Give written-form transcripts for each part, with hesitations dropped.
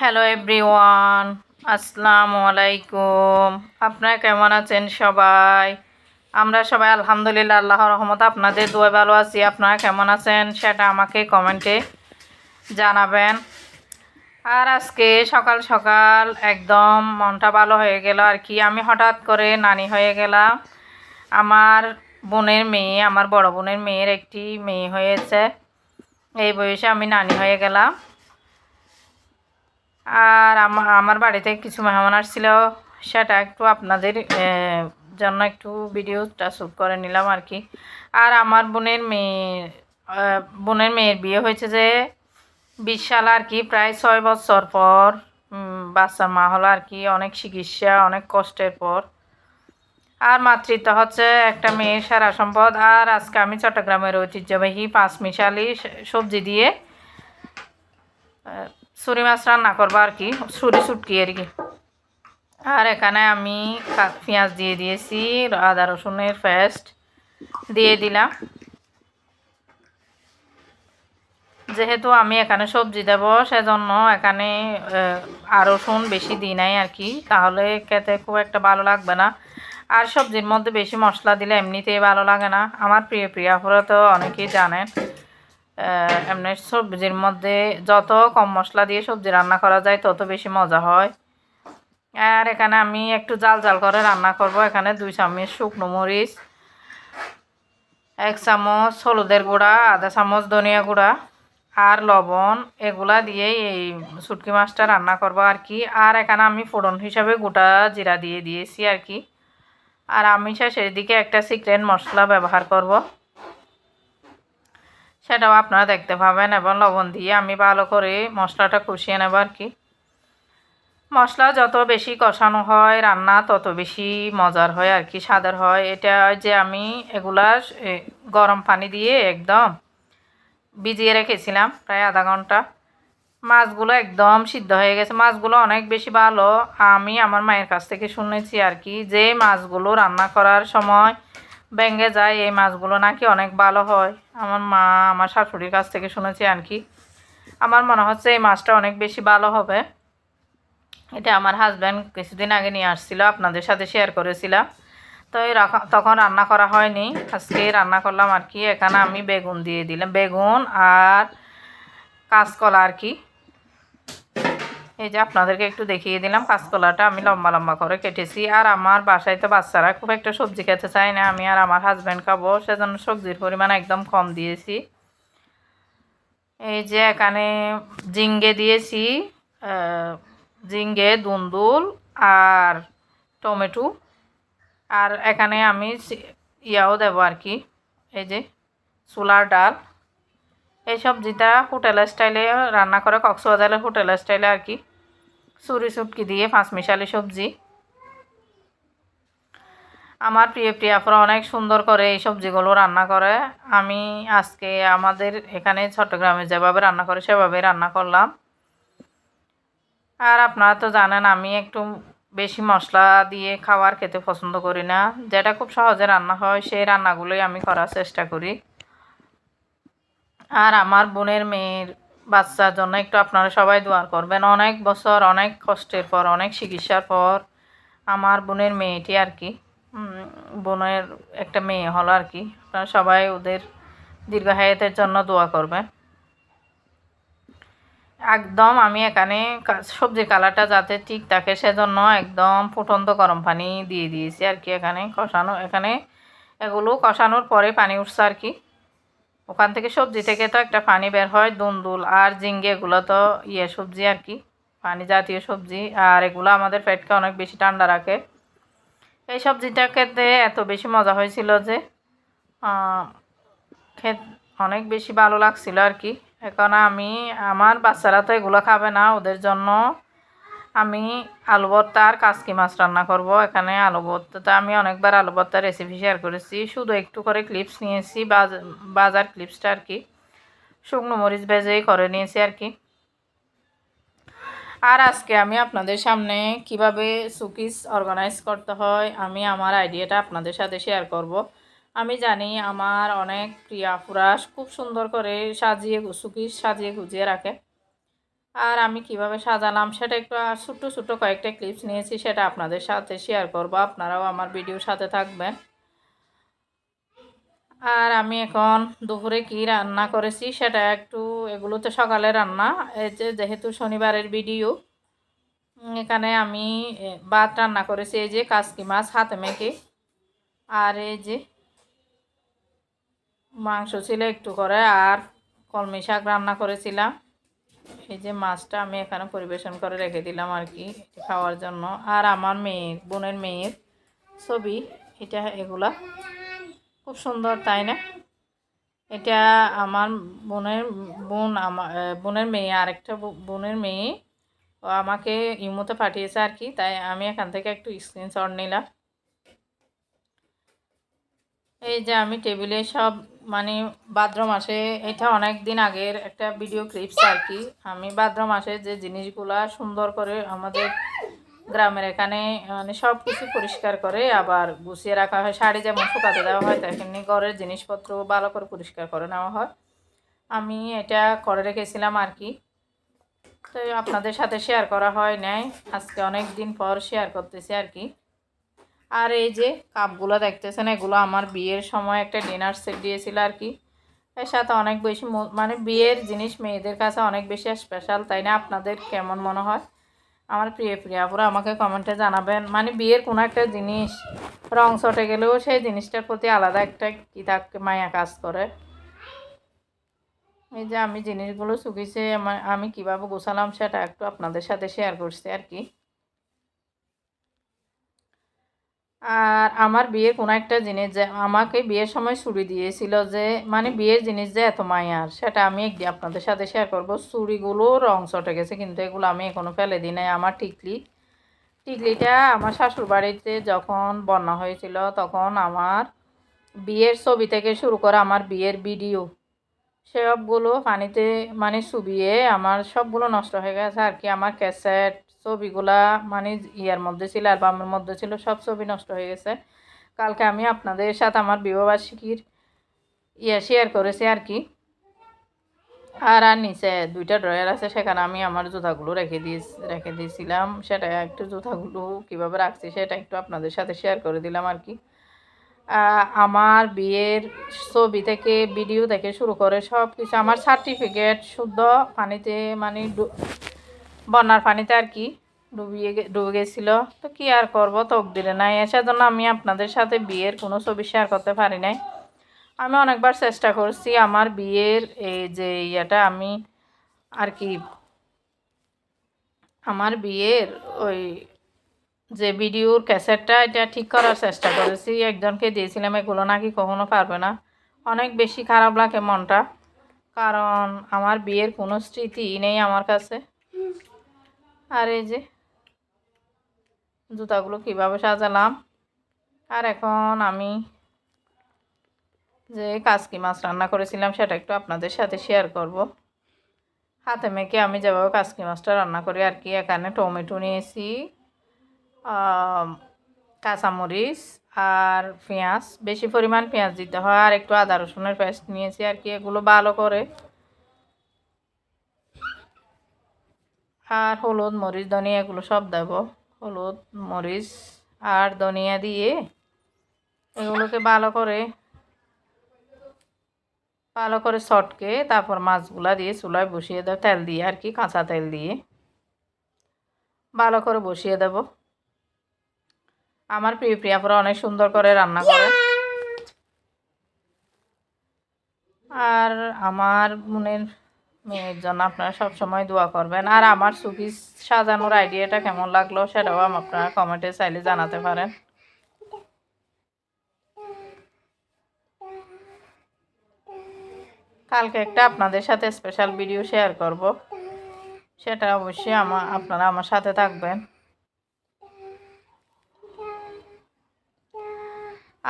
Hello everyone, আসসালামু আলাইকুম। আপনারা কেমন আছেন সবাই? আমরা সবাই আলহামদুলিল্লাহ, আল্লাহর রহমতে আপনাদের দোয়ায় ভালো আছি। আপনারা কেমন আছেন সেটা আমাকে কমেন্টে জানাবেন। আর আজকে সকাল সকাল একদম মনটা ভালো হয়ে গেল আর কি। আমি হঠাৎ করে নানি হয়ে গেলাম। আমার বোনের মেয়ে, আমার বড় বোনের মেয়ের একটি মেয়ে হয়েছে। এই বয়সে আমি নানি হয়ে গেলাম। আর আমার বাড়িতে কিছু মেহমান আসছিল, সেটা একটু আপনাদের জন্য একটু ভিডিওটা শ্যুট করে নিলাম আর কি। আর আমার বোনের মেয়ের বিয়ে হয়েছে যে 20 সাল আর কি, প্রায় 6 বছর পর বাচ্চার মা হলো আর কি। অনেক চিকিৎসা, অনেক কষ্টের পর। আর মাতৃত্ব হচ্ছে একটা মেয়ের সারা সম্পদ। আর আজকে আমি চট্টগ্রামের ঐতিহ্যবাহী পাঁচমিশালি সবজি দিয়ে ছুরি মাছ রান্না করবো আর কি, ছুরি শুটকি আর কি। আর এখানে আমি পেঁয়াজ দিয়ে দিয়েছি, আদা রসুনের পেস্ট দিয়ে দিলাম। যেহেতু আমি এখানে সবজি দেব, সেজন্য এখানে রসুন বেশি দিই নাই আর কি, তাহলে খেতে খুব একটা ভালো লাগবে না। আর সবজির মধ্যে বেশি মশলা দিলে এমনিতেই ভালো লাগে না। আমার প্রিয় আপুরা তো অনেকেই জানেন, এমনি সবজির মধ্যে যত কম মশলা দিয়ে সবজি রান্না করা যায় তত বেশি মজা হয়। আর এখানে আমি একটু জাল জাল করে রান্না করব। এখানে 2 চামচ শুকনো মরিচ, 1 চামচ হলুদের গুঁড়া, আধা চামচ ধনিয়া গুঁড়া আর লবণ, এগুলা দিয়েই এই শুটকি মাছটা রান্না করব আর কি। আর এখানে আমি ফোড়ন হিসাবে গোটা জিরা দিয়ে দিয়েছি আর কি। আর আমি শেষের দিকে একটা সিক্রেট মশলা ব্যবহার করব, সেটাও আপনারা দেখতে পাবেন। এবং লবণ দিয়ে আমি ভালো করে মশলাটা কষিয়ে নেব আর কি। মশলা যত বেশি কষানো হয় রান্না তত বেশি মজার হয় আর কি, স্বাদের হয়। এটা যে আমি এগুলা গরম পানি দিয়ে একদম ভিজিয়ে রেখেছিলাম প্রায় আধা ঘন্টা। মাছগুলো একদম সিদ্ধ হয়ে গেছে, মাছগুলো অনেক বেশি ভালো। আমি আমার মায়ের কাছ থেকে শুনেছি আর কি, যে মাছগুলো রান্না করার সময় ভেঙে যায় এই মাছগুলো নাকি অনেক ভালো হয়। আমার মা, আমার শাশুড়ির কাছ থেকে শুনেছি আর কি। আমার মনে হচ্ছে এই মাছটা অনেক বেশি ভালো হবে। এটা আমার হাজব্যান্ড কিছুদিন আগে নিয়ে আসছিল, আপনাদের সাথে শেয়ার করেছিলাম। তো তখন রান্না করা হয়নি, আজকে রান্না করলাম আর কি। এখানে আমি বেগুন দিয়ে দিলাম, বেগুন আর কাঁচকলা আর কি। এই যে আপনাদেরকে একটু দেখিয়ে দিলাম, কাঁচকলাটা আমি লম্বা লম্বা করে কেটেছি। আর আমার বাসায় তো বাচ্চারা খুব একটা সবজি খেতে চায় না, আমি আর আমার হাজব্যান্ড খাবো, সেজন্য সবজির পরিমাণ একদম কম দিয়েছি। এই যে এখানে ঝিঙ্গে দিয়েছি, ঝিঙ্গে, দুন্দুল আর টমেটো। আর এখানে আমি ইয়াও দেবো আর কি, এই যে ছোলার ডাল। এই সবজিটা হোটেল স্টাইলে রান্না করে, কক্সবাজারের হোটেল স্টাইলে আর কি, ছুরি শুটকি দিয়ে পাঁচমিশালি সবজি। আমার প্রিয় আপুরা অনেক সুন্দর করে এই সবজিগুলো রান্না করে। আমি আজকে আমাদের এখানে চট্টগ্রামে যেভাবে রান্না করে সেভাবে রান্না করলাম। আর আপনারা তো জানেন আমি একটু বেশি মশলা দিয়ে খাবার খেতে পছন্দ করি না। যেটা খুব সহজে রান্না হয় সেই রান্নাগুলোই আমি করার চেষ্টা করি। আর আমার বোনের মেয়ের বাচ্চার জন্য একটু আপনারা সবাই দোয়া করবেন। অনেক বছর, অনেক কষ্টের পর, অনেক চিকিৎসার পর আমার বোনের মেয়েটি আর কি, বোনের একটা মেয়ে হলো আর কি। আপনারা সবাই ওদের দীর্ঘায়ুতের জন্য দোয়া করবেন। একদম আমি এখানে সবজির কালারটা যাতে ঠিক থাকে সেজন্য একদম ফুটন্ত গরম পানি দিয়ে দিয়েছি আর কি। এখানে এখানে এগুলো কষানোর পরে পানি উঠছে আর কি। ওখান থেকে সবজি থেকে তো একটা পানি বের হয়। দুন্দুল আর ঝিঙ্গে এগুলো তো সবজি আর কি, পানি জাতীয় সবজি। আর এগুলো আমাদের পেটকে অনেক বেশি ঠান্ডা রাখে। এই সবজিটা খেতে এত বেশি মজা হয়েছিল যে খেতে অনেক বেশি ভালো লাগছিল আর কি। এখন আমি, আমার বাচ্চারা তো এগুলো খাবে না, ওদের জন্য আমি আলু ভর্তা আর কাসকি মাছ রান্না করব। এখানে আলু ভর্তাটা আমি অনেকবার আলু ভর্তার রেসিপি শেয়ার করেছি, শুধু একটু করে ক্লিপস নিয়েছি, বাজার ক্লিপসটা আর কি, শুকনো মরিচ ভেজেই করে নিয়েছি আর কি। আর আজকে আমি আপনাদের সামনে কিভাবে সুকিস অর্গানাইজ করতে হয় আমি আমার আইডিয়াটা আপনাদের সাথে শেয়ার করব। আমি জানি আমার অনেক প্রিয় আপুরা খুব সুন্দর করে সুকিস সাজিয়ে গুজিয়ে রাখে। আর আমি কিভাবে সাজালাম সেটা একটু ছোট্ট ছোট্ট কয়েকটা ক্লিপস নিয়েছি, সেটা আপনাদের সাথে শেয়ার করব। আপনারাও আমার ভিডিওর সাথে থাকবেন। আর আমি এখন দুপুরে কি রান্না করেছি সেটা একটু, এগুলো তো সকালে রান্না, এই যে যেহেতু শনিবারের ভিডিও, এখানে আমি ভাত রান্না করেছি, এই যে কাসকি মাছ হাতে মেখে, আর এই যে মাংস ছিল একটু করে, আর কলমি শাক রান্না করেছিলাম। এই যে মাছটা আমি এখানে পরিবেশন করে রেখে দিলাম আর কি খাওয়ার জন্য। আর আমার মেয়ের বোনের মেয়ের ছবি, এটা এগুলা খুব সুন্দর, তাই না? এটা আমার বোনের মেয়ে, আরেকটা বোনের মেয়ে, ও আমাকে ইমোতে পাঠিয়েছে আর কি, তাই আমি এখান থেকে একটু স্ক্রিনশট নিলাম। এই যে আমি টেবিলে সব, মানে ভাদ্র মাসে, এটা অনেক দিন আগের একটা ভিডিও ক্লিপস আর কি। আমি ভাদ্র মাসে যে জিনিসগুলা সুন্দর করে আমাদের গ্রামের এখানে, মানে সব কিছু পরিষ্কার করে আবার গুছিয়ে রাখা হয়, শাড়ি যেমন শুকাতে দেওয়া হয় তেমনি ঘরের জিনিসপত্র ভালো করে পরিষ্কার করে নেওয়া হয়। আমি এটা করে রেখেছিলাম আর কি, তো আপনাদের সাথে শেয়ার করা হয় নাই, আজকে অনেক দিন পর শেয়ার করতেছি আর কি। আর এই যে কাপগুলো দেখতেছেন, এগুলো আমার বিয়ের সময় একটা ডিনার সেট দিয়েছিল আর কি। এর সাথে অনেক বেশি মানে বিয়ের জিনিস মেয়েদের কাছে অনেক বেশি স্পেশাল, তাই না? আপনাদের কেমন মনে হয়? আমার প্রিয় আপুরা আমাকে কমেন্টে জানাবেন। মানে বিয়ের কোনো একটা জিনিস রং চটে গেলেও সেই জিনিসটার প্রতি আলাদা একটা কি থাকে, মায়া কাজ করে। এই যে আমি জিনিসগুলো শুকিয়েছে, আমি কিভাবে গোছালাম সেটা একটু আপনাদের সাথে শেয়ার করছি আর কি। আর আমার বিয়ের কোনো একটা জিনিস যে আমাকে বিয়ের সময় চুড়ি দিয়েছিল, যে মানে বিয়ের জিনিস যে এত মায়ার, সেটা আমি একদিন আপনাদের সাথে শেয়ার করব। চুড়িগুলো রং চটে গেছে, কিন্তু এগুলো আমি এখনও ফেলে দিই নাই। আমার টিকলিটা আমার শ্বশুর বাড়িতে যখন বন্যা হয়েছিল, তখন আমার বিয়ের ছবি থেকে শুরু করে আমার বিয়ের ভিডিও সবগুলো পানিতে মানে চুবিয়ে আমার সবগুলো নষ্ট হয়ে গেছে আর কি। আমার ক্যাসেট ছবিগুলা মানে ইয়ার মধ্যে ছিল, অ্যালবামের মধ্যে ছিল, সব ছবি নষ্ট হয়ে গেছে। কালকে আমি আপনাদের সাথে আমার বিবাহবার্ষিকীর শেয়ার করেছি আর কি। আর নিচে দুইটা ড্রয়ার আছে, সেখানে আমি আমার জুতাগুলো রেখে দিয়েছিলাম, সেটা একটু জুতাগুলো কীভাবে রাখছি সেটা একটু আপনাদের সাথে শেয়ার করে দিলাম আর কি। আমার বিয়ের ছবি থেকে ভিডিও থেকে শুরু করে সব কিছু, আমার সার্টিফিকেট শুদ্ধ পানিতে, মানে বন্যার পানিতে আর কি ডুবে গেছিল। তো কি আর করবো, তকদিরে নাই, সেজন্য আমি আপনাদের সাথে বিয়ের কোনো ছবি শেয়ার করতে পারি নাই। আমি অনেকবার চেষ্টা করছি আমার বিয়ের এই যে আমি আর কি, আমার বিয়ের ওই যে ভিডিওর ক্যাসেটটা, এটা ঠিক করার চেষ্টা করেছি, একজনকে দিয়েছিলাম, এগুলো নাকি কখনো পারবে না। অনেক বেশি খারাপ লাগে মনটা, কারণ আমার বিয়ের কোনো স্মৃতি নেই আমার কাছে। আর এই যে জুতাগুলো কিভাবে সাজালাম। আর এখন আমি যে কাসকি মাছ রান্না করেছিলাম সেটা একটু আপনাদের সাথে শেয়ার করব। হাতে মেখে আমি যেভাবে কাসকি মাছটা রান্না করি আর কি। এখানে টমেটো নিয়েছি, কাঁচামরিচ আর পেঁয়াজ, বেশি পরিমাণ পেঁয়াজ দিতে হয়, আর একটু আদা রসুনের পেস্ট নিয়েছি আর কি। এগুলো ভালো করে, আর হলুদ মরিচ ধনিয়া এগুলো সব দেব। হলুদ মরিচ আর ধনিয়া দিয়ে এগুলোকে ভালো করে চটকে তারপর মাছগুলা দিয়ে চুলায় বসিয়ে দেব, তেল দিয়ে আর কি, কাঁচা তেল দিয়ে ভালো করে বসিয়ে দেব। আমার প্রিয়াপুরা অনেক সুন্দর করে রান্না করে। আর আমার বোনের মেয়ের জন্য আপনারা সব সময় দোয়া করবেন। আর আমার সুপিস সাজানোর আইডিয়াটা কেমন লাগলো সেটাও আপনারা কমেন্টে চাইলে জানাতে পারেন। কালকে একটা আপনাদের সাথে স্পেশাল ভিডিও শেয়ার করব, সেটা অবশ্যই আপনারা আমার সাথে থাকবেন।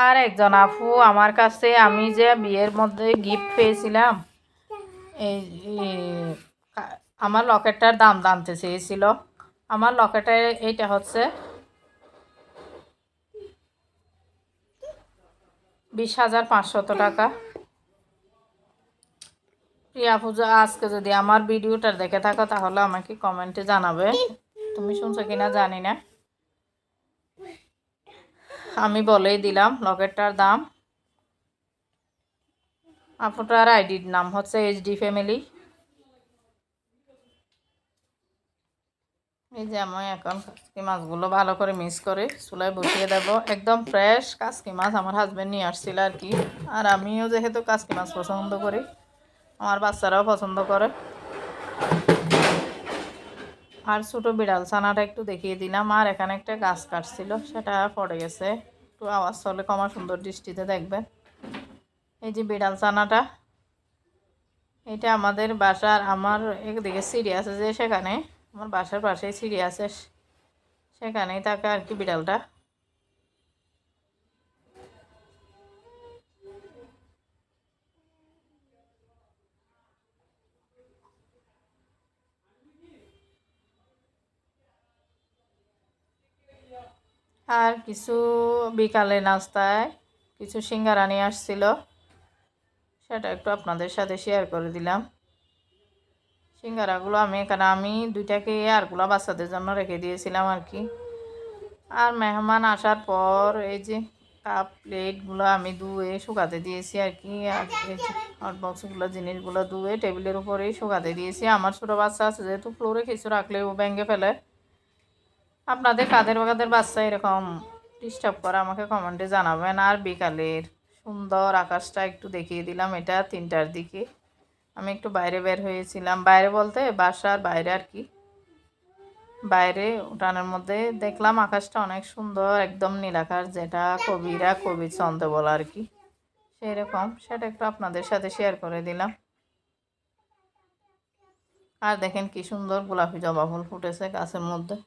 আর একজন আপু আমার কাছে আমি যে বিয়ের মধ্যে গিফট পেয়েছিলাম, এই আমার লকেটটার দাম জানতে চেয়েছিল। আমার লকেটের এইটা হচ্ছে 20,500 টাকা। প্রিয়া পূজা, আজকে যদি আমার ভিডিওটা দেখে থাকো তাহলে আমাকে কমেন্টে জানাবে। তুমি শুনছো কিনা জানি না, আমি বলেই দিলাম লকেটটার দাম। আপুটার আইডির নাম হচ্ছে HD ফ্যামিলি। এই যে আমি এখন কাসকি মাছগুলো ভালো করে মিক্স করে চুলায় বসিয়ে দেব। একদম ফ্রেশ কাসকি মাছ আমার হাজব্যান্ড নিয়ে আসছিল আর কি। আর আমিও যেহেতু কাসকি মাছ পছন্দ করি, আমার বাচ্চারাও পছন্দ করে। আর ছোটো বিড়াল ছানাটা একটু দেখিয়ে দিলাম। আর এখানে একটা গাছ কাটছিল, সেটা পড়ে গেছে, একটু আওয়াজ হলে ক্ষমা সুন্দর দৃষ্টিতে দেখবেন। এই যে বিড়াল ছানাটা, এটা আমাদের বাসার, আমার একদিকে সিঁড়ি আছে যে, সেখানে আমার বাসার পাশেই সিঁড়ি আছে, সেখানেই থাকে আর কি বিড়ালটা। আর কিছু বিকালে নাস্তায় কিছু সিঙ্গারা নিয়ে আসছিল, সেটা একটু আপনাদের সাথে শেয়ার করে দিলাম। সিঙ্গারাগুলো আমি দুইটাকে আরগুলো বাচ্চাদের জন্য রেখে দিয়েছিলাম আর কি। আর মেহমান আসার পর এই যে কাপ প্লেটগুলো আমি ধুয়ে শুকাতে দিয়েছি আর কি। আর এই যে হট বক্সগুলো জিনিসগুলো ধুয়ে টেবিলের উপরেই শুকাতে দিয়েছি। আমার ছোটো বাচ্চা আছে যেহেতু, ফ্লোরে কিছু রাখলে ও ভেঙে ফেলে। আপনাদের কাদের কাদের বাচ্চা এরকম ডিস্টার্ব করে আমাকে কমেন্টে জানাবেন। আর বিকালের সুন্দর আকাশটা একটু দেখিয়ে দিলাম। এটা 3টার দিকে আমি একটু বাইরে বের হয়েছিলাম, বাইরে বলতে বাসার বাইরে আর কি। বাইরে উঠানের মধ্যে দেখলাম আকাশটা অনেক সুন্দর, একদম নীল আকাশ, যেটা কবিরা কবি ছন্দে বলা আর কি, সেরকম। সেটা একটু আপনাদের সাথে শেয়ার করে দিলাম। আর দেখেন কি সুন্দর গোলাপি জবা ফুল ফুটেছে গাছের মধ্যে।